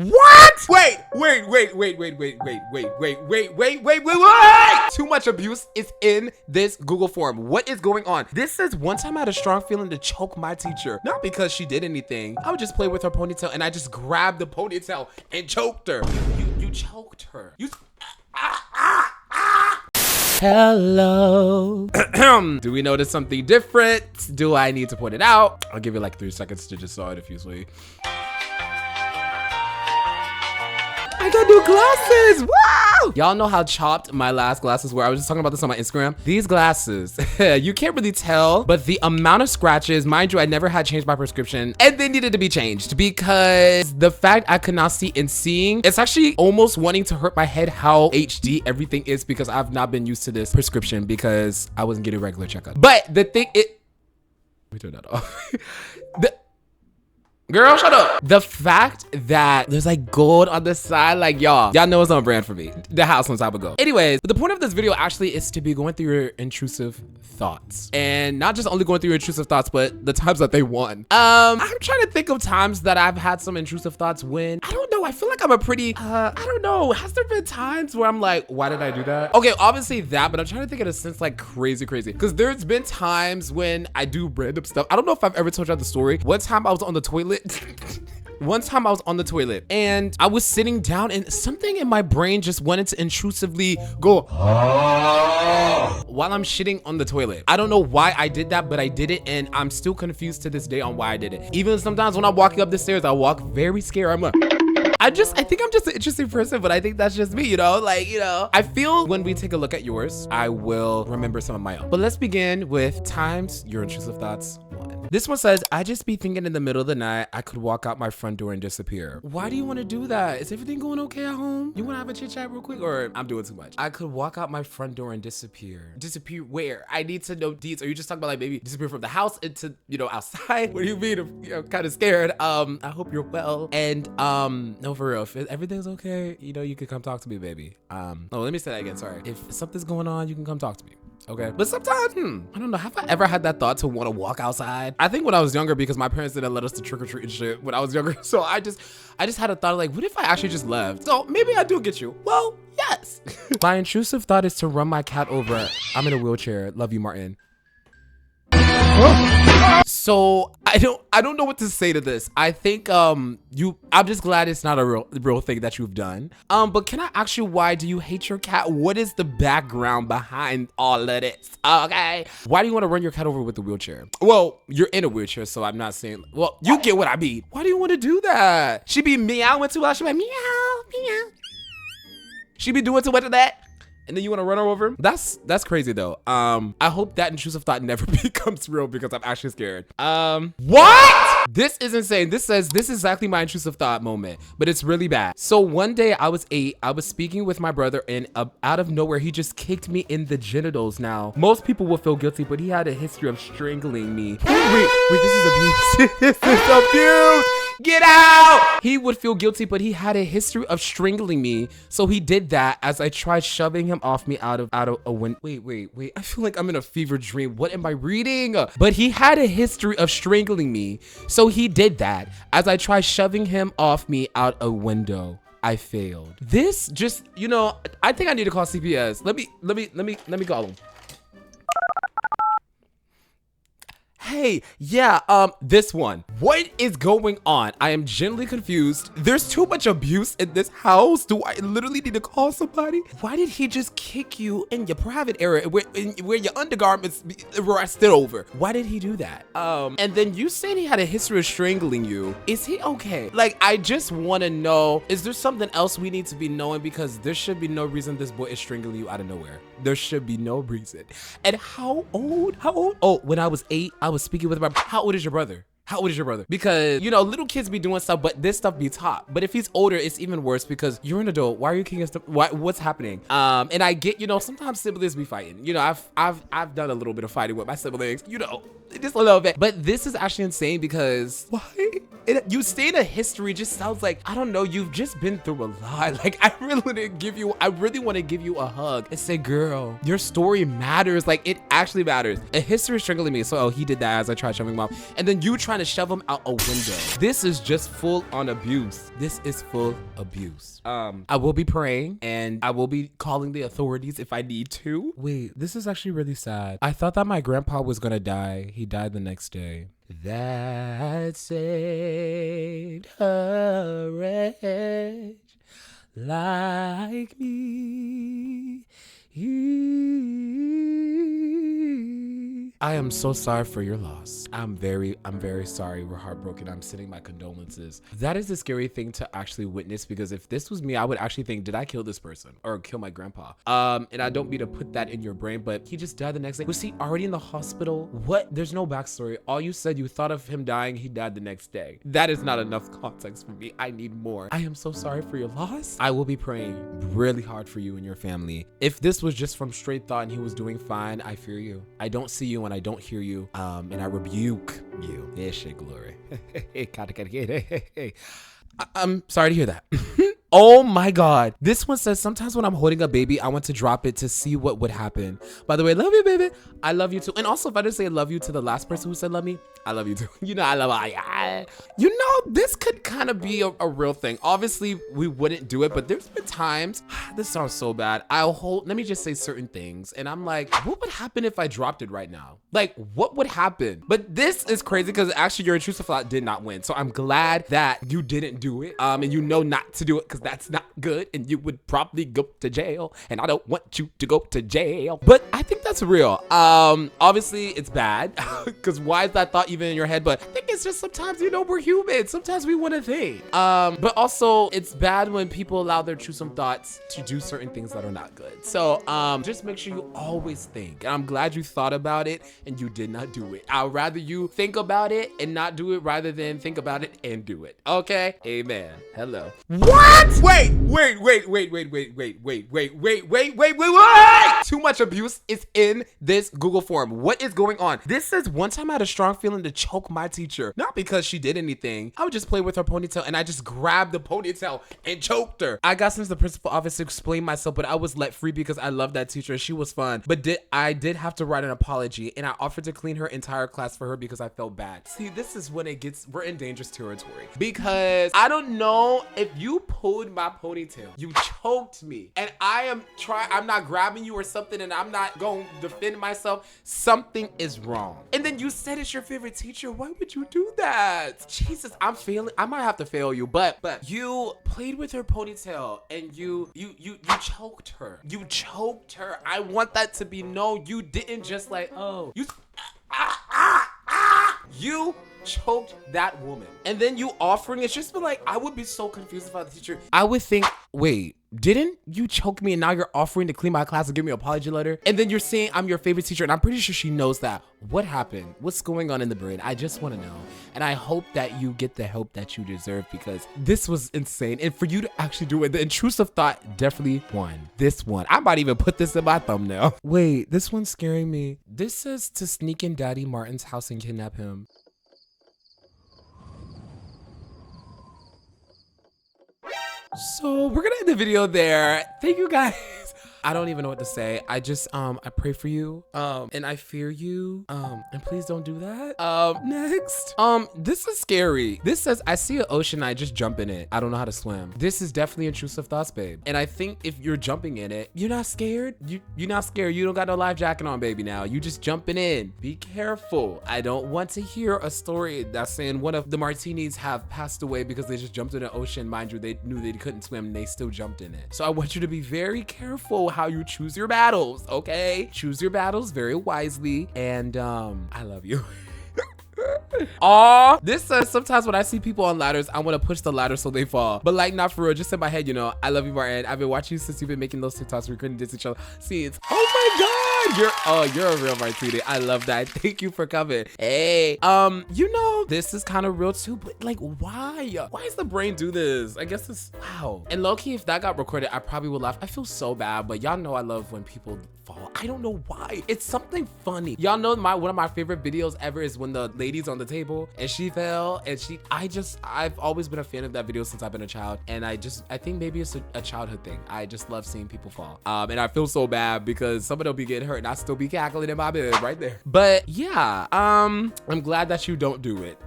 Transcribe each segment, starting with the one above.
What? Wait. Too much abuse is in this Google form. What is going on? This says one time I had a strong feeling to choke my teacher. Not because she did anything. I would just play with her ponytail and I just grabbed the ponytail and choked her. You choked her. Hello. Do we notice something different? Do I need to point it out? I'll give you like 3 seconds to just saw it diffusely. I got new glasses. Wow. Y'all know how chopped my last glasses were. I was just talking about this on my Instagram. These glasses, you can't really tell, but the amount of scratches, mind you, I never had changed my prescription and they needed to be changed because the fact I could not see and seeing, it's actually almost wanting to hurt my head how HD everything is because I've not been used to this prescription because I wasn't getting regular checkup. But the thing, let me turn that off. Girl, shut up. The fact that there's like gold on the side, like y'all know it's on brand for me. The house on top of go. Anyways, the point of this video actually is to be going through your intrusive thoughts. And not just only going through your intrusive thoughts, but the times that they won. I'm trying to think of times that I've had some intrusive thoughts when, I don't know, I feel like I'm a pretty, I don't know. Has there been times where I'm like, why did I do that? Okay, obviously that, but I'm trying to think in a sense like crazy. Because there's been times when I do random stuff. I don't know if I've ever told you the story. One time I was on the toilet. One time I was on the toilet and I was sitting down and something in my brain just wanted to intrusively go while I'm shitting on the toilet. I don't know why I did that, but I did it and I'm still confused to this day on why I did it. Even sometimes when I'm walking up the stairs, I walk very scared. I'm like, I think I'm just an interesting person, but I think that's just me, you know? Like, you know, I feel when we take a look at yours, I will remember some of my own. But let's begin with times your intrusive thoughts won. This one says, I just be thinking in the middle of the night, I could walk out my front door and disappear. Why do you want to do that? Is everything going okay at home? You want to have a chit chat real quick or I'm doing too much? I could walk out my front door and disappear. Disappear where? I need to know deeds. Are you just talking about like maybe disappear from the house into, you know, outside? What do you mean? I'm kind of scared. I hope you're well. And no, for real, if everything's okay, you know, you can come talk to me, baby. Oh, let me say that again. Sorry. If something's going on, you can come talk to me. Okay. But sometimes, I don't know. Have I ever had that thought to want to walk outside? I think when I was younger, because my parents didn't let us to trick or treat and shit when I was younger. So I just had a thought of like, what if I actually just left? So maybe I do get you. Well, yes. My intrusive thought is to run my cat over. I'm in a wheelchair. Love you, Martin. So I don't know what to say to this. I think I'm just glad it's not a real thing that you've done. But can I ask you, why do you hate your cat? What is the background behind all of this? Okay. Why do you want to run your cat over with the wheelchair? Well, you're in a wheelchair, so I'm not saying, well, you get what I mean. Why do you want to do that? She be meowing too loud. She be like, meow, meow. She be doing too much of that. And then you want to run her over? That's crazy though. I hope that intrusive thought never becomes real because I'm actually scared. What? This is insane. This says this is exactly my intrusive thought moment, but it's really bad. So one day I was 8, I was speaking with my brother and out of nowhere, he just kicked me in the genitals. Now, most people will feel guilty, but he had a history of strangling me. Wait, this is abuse. This is abuse. Get out! He would feel guilty, but he had a history of strangling me. So he did that as I tried shoving him off me out of a window. Wait. I feel like I'm in a fever dream. What am I reading? But he had a history of strangling me. So he did that as I tried shoving him off me out a window. I failed. This just, you know, I think I need to call CPS. Let me call him. Hey, yeah, this one. What is going on? I am genuinely confused. There's too much abuse in this house. Do I literally need to call somebody? Why did he just kick you in your private area where your undergarments were still over? Why did he do that? And then you said he had a history of strangling you. Is he okay? Like, I just want to know, is there something else we need to be knowing? Because there should be no reason this boy is strangling you out of nowhere. There should be no reason. And how old? Oh, when I was 8, I was speaking with my, how old is your brother? How old is your brother? Because, you know, little kids be doing stuff, but this stuff be taught. But if he's older, it's even worse because you're an adult. Why are you kicking stuff? What's happening? And I get, you know, sometimes siblings be fighting. You know, I've done a little bit of fighting with my siblings, you know, just a little bit. But this is actually insane because why? You staying a history just sounds like, I don't know, you've just been through a lot. Like, I really want to give you a hug and say, girl, your story matters. Like, it actually matters. A history is strangling me. So, oh, he did that as I tried shoving him out. And then you trying to shove him out a window. This is just full on abuse. This is full abuse. I will be praying and I will be calling the authorities if I need to. Wait, this is actually really sad. I thought that my grandpa was gonna die. He died the next day. That saved a wretch like me. I am so sorry for your loss. I'm very sorry. We're heartbroken. I'm sending my condolences. That is a scary thing to actually witness, because if this was me, I would actually think, did I kill this person or kill my grandpa? And I don't mean to put that in your brain, but he just died the next day. Was he already in the hospital? What? There's no backstory. All you said, you thought of him dying. He died the next day. That is not enough context for me. I need more. I am so sorry for your loss. I will be praying really hard for you and your family. If this was just from straight thought and he was doing fine, I fear you. I don't see you and I don't hear you, and I rebuke you. Yeah, shit, glory. I'm sorry to hear that. Oh my God. This one says, sometimes when I'm holding a baby, I want to drop it to see what would happen. By the way, love you, baby. I love you too. And also, if I didn't say love you to the last person who said love me, I love you too. You know, I love you know, this could kind of be a real thing. Obviously, we wouldn't do it, but there's been times, this sounds so bad. Let me just say certain things. And I'm like, what would happen if I dropped it right now? Like, what would happen? But this is crazy because actually your intrusive thought did not win. So I'm glad that you didn't do it. And you know not to do it because that's not good. And you would probably go to jail. And I don't want you to go to jail. But I think that's real. Obviously it's bad because why is that thought even in your head? But I think it's just sometimes, you know, we're human. Sometimes we want to think. But also it's bad when people allow their intrusive thoughts to do certain things that are not good. So just make sure you always think. And I'm glad you thought about it and you did not do it. I'd rather you think about it and not do it rather than think about it and do it. Okay? Amen. Hello. What? Wait. Too much abuse is in this Google form. What is going on? This says, one time I had a strong feeling to choke my teacher. Not because she did anything. I would just play with her ponytail and I just grabbed the ponytail and choked her. I got sent to the principal office to explain myself, but I was let free because I love that teacher. She was fun. But I did have to write an apology, and I offered to clean her entire class for her because I felt bad. See, this is when we're in dangerous territory, because I don't know if you pulled my ponytail, you choked me, and I'm not grabbing you or something, and I'm not going to defend myself. Something is wrong. And then you said it's your favorite teacher. Why would you do that? Jesus, I'm failing. I might have to fail you, but you played with her ponytail and you choked her. You choked her. I want that to be known. You didn't just like, oh, you choked that woman. And then you offering, it's just been like, I would be so confused about the teacher. I would think, wait, didn't you choke me and now you're offering to clean my class and give me an apology letter? And then you're saying I'm your favorite teacher, and I'm pretty sure she knows that. What happened? What's going on in the brain? I just want to know. And I hope that you get the help that you deserve, because this was insane. And for you to actually do it, the intrusive thought definitely won. This one. I might even put this in my thumbnail. Wait, this one's scaring me. This says to sneak in Daddy Martin's house and kidnap him. So we're gonna end the video there. Thank you guys. I don't even know what to say. I just, I pray for you, and I fear you, and please don't do that. Next. This is scary. This says, I see an ocean, I just jump in it. I don't know how to swim. This is definitely intrusive thoughts, babe. And I think if you're jumping in it, you're not scared. You're not scared. You don't got no life jacket on, baby, now. You just jumping in. Be careful. I don't want to hear a story that's saying one of the Martinis have passed away because they just jumped in an ocean. Mind you, they knew they couldn't swim and they still jumped in it. So I want you to be very careful how you choose your battles, okay? Choose your battles very wisely, and I love you. Aw, this says, sometimes when I see people on ladders, I want to push the ladder so they fall. But like, not for real, just in my head, you know, I love you, Martin. I've been watching you since you've been making those TikToks where we couldn't diss each other. See, it's, oh my God. You're a real martini. I love that. Thank you for coming. Hey, you know, this is kind of real too, but like, why? Why does the brain do this? I guess it's, wow. And low-key, if that got recorded, I probably would laugh. I feel so bad, but y'all know I love when people fall. I don't know why. It's something funny. Y'all know one of my favorite videos ever is when the lady's on the table and she fell and I've always been a fan of that video since I've been a child. And I think maybe it's a childhood thing. I just love seeing people fall. And I feel so bad because somebody will be getting hurt and I still be cackling in my bed right there. But yeah, I'm glad that you don't do it.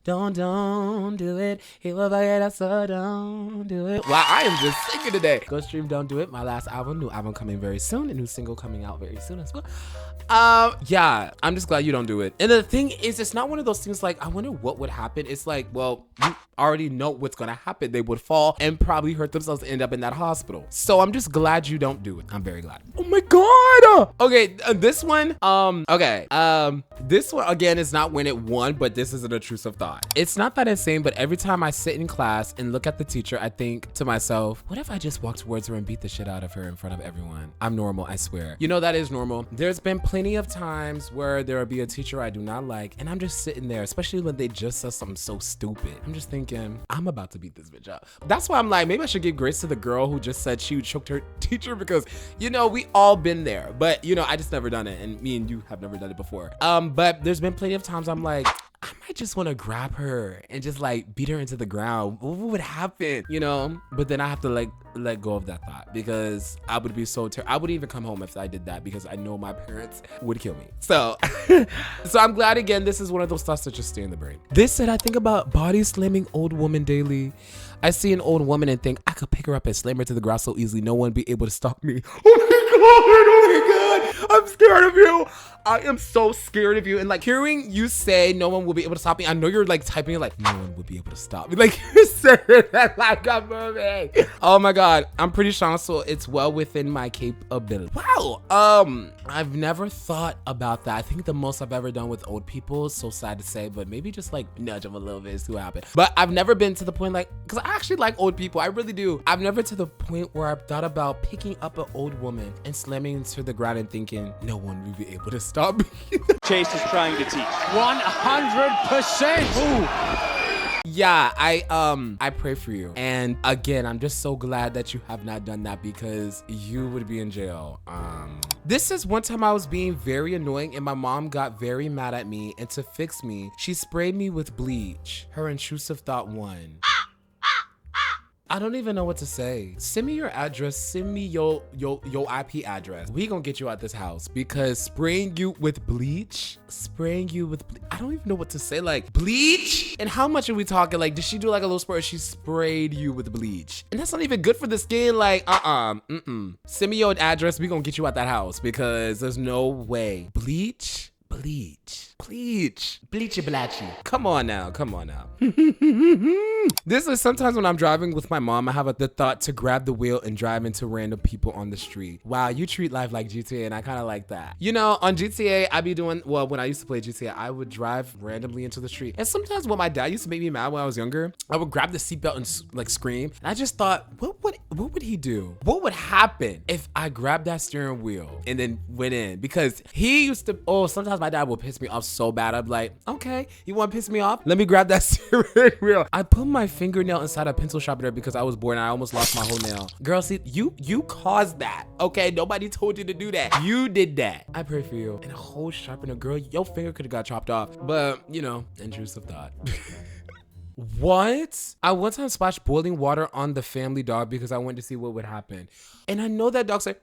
Don't do it. He will forget us, so don't do it. Wow, I am just singing today. Go stream Don't Do It, my last album. New album coming very soon. A new single coming out very soon as well. Yeah, I'm just glad you don't do it. And the thing is, it's not one of those things like, I wonder what would happen. It's like, well, you already know what's gonna happen. They would fall and probably hurt themselves and end up in that hospital. So I'm just glad you don't do it. I'm very glad. Oh my God. Okay, this one, this one again is not when it won, but this is an intrusive thought. It's not that insane, but every time I sit in class and look at the teacher, I think to myself, what if I just walked towards her and beat the shit out of her in front of everyone? I'm normal, I swear. You know, that is normal. There's been plenty of times where there will be a teacher I do not like, and I'm just sitting there, especially when they just said something so stupid. I'm just thinking, I'm about to beat this bitch up. That's why I'm like, maybe I should give grace to the girl who just said she choked her teacher, because, you know, we all been there, but you know, I just never done it, and me and you have never done it before. But there's been plenty of times I'm like, I might just want to grab her and just like beat her into the ground. What would happen, you know? But then I have to like let go of that thought, because I would be so I wouldn't even come home if I did that, because I know my parents would kill me. So so I'm glad, again, this is one of those thoughts that just stay in the brain. This said, I think about body slamming old woman daily. I see an old woman and think I could pick her up and slam her to the ground so easily no one be able to stop me. Oh my God, I'm scared of you. I am so scared of you. And like, hearing you say no one will be able to stop me, I know you're like typing it like, no one would be able to stop me. Like, you're saying that like a movie. Oh my God, I'm pretty sure so it's well within my capability. Wow. I've never thought about that. I think the most I've ever done with old people, so sad to say, but maybe just like nudge them a little bit is to happen. But I've never been to the point like, because I actually like old people. I really do. I've never to the point where I've thought about picking up an old woman and slamming into the ground and thinking no one will be able to stop me. Chase is trying to teach. 100%. Ooh. Yeah, I pray for you. And again, I'm just so glad that you have not done that, because you would be in jail. This is one time I was being very annoying and my mom got very mad at me, and to fix me, she sprayed me with bleach. Her intrusive thought won. I don't even know what to say. Send me your address. Send me your IP address. We gonna get you out this house, because spraying you with bleach, I don't even know what to say. Like, bleach? And how much are we talking? Like, did she do like a little spray, or she sprayed you with bleach? And that's not even good for the skin. Like, Send me your address. We gonna get you out that house, because there's no way. Bleach? Bleachy blatchy. Come on now. This is sometimes when I'm driving with my mom, I have the thought to grab the wheel and drive into random people on the street. Wow, you treat life like GTA, and I kind of like that. You know, on GTA, I be doing, well, when I used to play GTA, I would drive randomly into the street. And sometimes when my dad used to make me mad when I was younger, I would grab the seatbelt and like scream. And I just thought, what would he do? What would happen if I grabbed that steering wheel and then went in? Because he used to, sometimes my dad would piss me off so bad. I'd be like, okay, you want to piss me off? Let me grab that steering wheel. I put my fingernail inside a pencil sharpener because I was bored and I almost lost my whole nail. Girl, see, you caused that, okay? Nobody told you to do that. You did that. I pray for you. And a whole sharpener, girl, your finger could have got chopped off. But, you know, intrusive thought. What? I one time splashed boiling water on the family dog because I wanted to see what would happen. And I know that dog's like,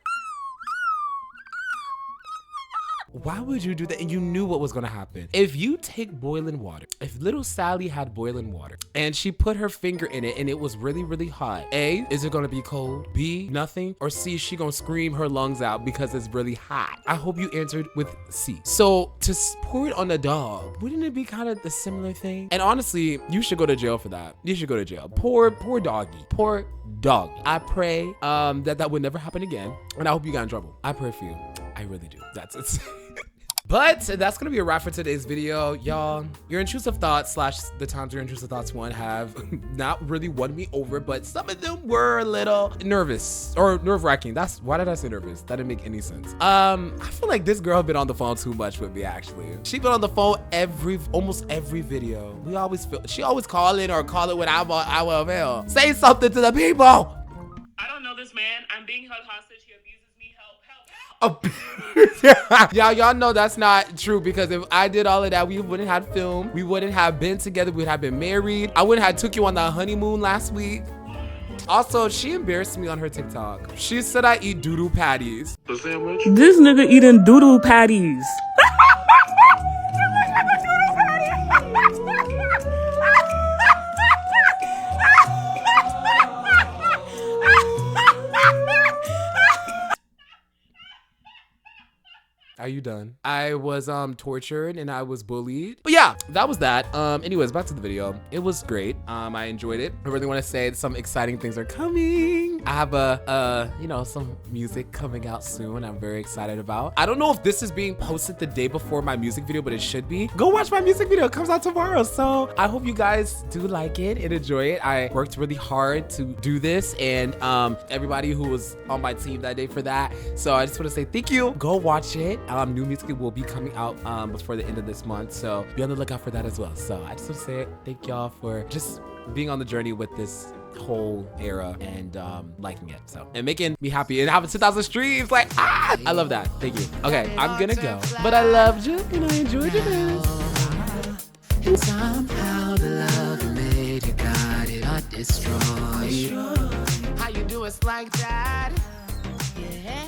why would you do that? And you knew what was gonna happen. If you take boiling water, if little Sally had boiling water and she put her finger in it and it was really, really hot, A, is it gonna be cold? B, nothing? Or C, she gonna scream her lungs out because it's really hot? I hope you answered with C. So to pour it on the dog, wouldn't it be kind of the similar thing? And honestly, you should go to jail for that. You should go to jail. Poor doggy. Poor doggy. I pray that would never happen again. And I hope you got in trouble. I pray for you. I really do. That's it. But that's gonna be a wrap for today's video, y'all. Your intrusive thoughts / the times your intrusive thoughts won have not really won me over, but some of them were a little nervous or nerve-wracking. Why did I say nervous? That didn't make any sense. I feel like this girl been on the phone too much with me, actually. She been on the phone almost every video. She always call in or call it when I'm avail. Say something to the people. I don't know this man. I'm being held hostage. He abuses me. Help, help, help. Y'all know that's not true, because if I did all of that, we wouldn't have filmed. We wouldn't have been together. We would have been married. I wouldn't have took you on the honeymoon last week. Also, she embarrassed me on her TikTok. She said I eat doo-doo patties. This nigga eating doo-doo patties. Are you done? I was tortured and I was bullied. But yeah, that was that. Anyways, back to the video. It was great. I enjoyed it. I really want to say some exciting things are coming. I have some music coming out soon. I'm very excited about. I don't know if this is being posted the day before my music video, but it should be. Go watch my music video. It comes out tomorrow. So I hope you guys do like it and enjoy it. I worked really hard to do this, and everybody who was on my team that day for that. So I just want to say thank you. Go watch it. New music will be coming out before the end of this month, so be on the lookout for that as well. So I just want to say thank y'all for just being on the journey with this whole era and liking it, so, and making me happy and having 2,000 streams. Like, I love that. Thank you. Okay, I'm gonna go, but I loved you and I enjoyed your dance. And somehow the love you made, you got it or destroyed. How you do us like that? Yeah.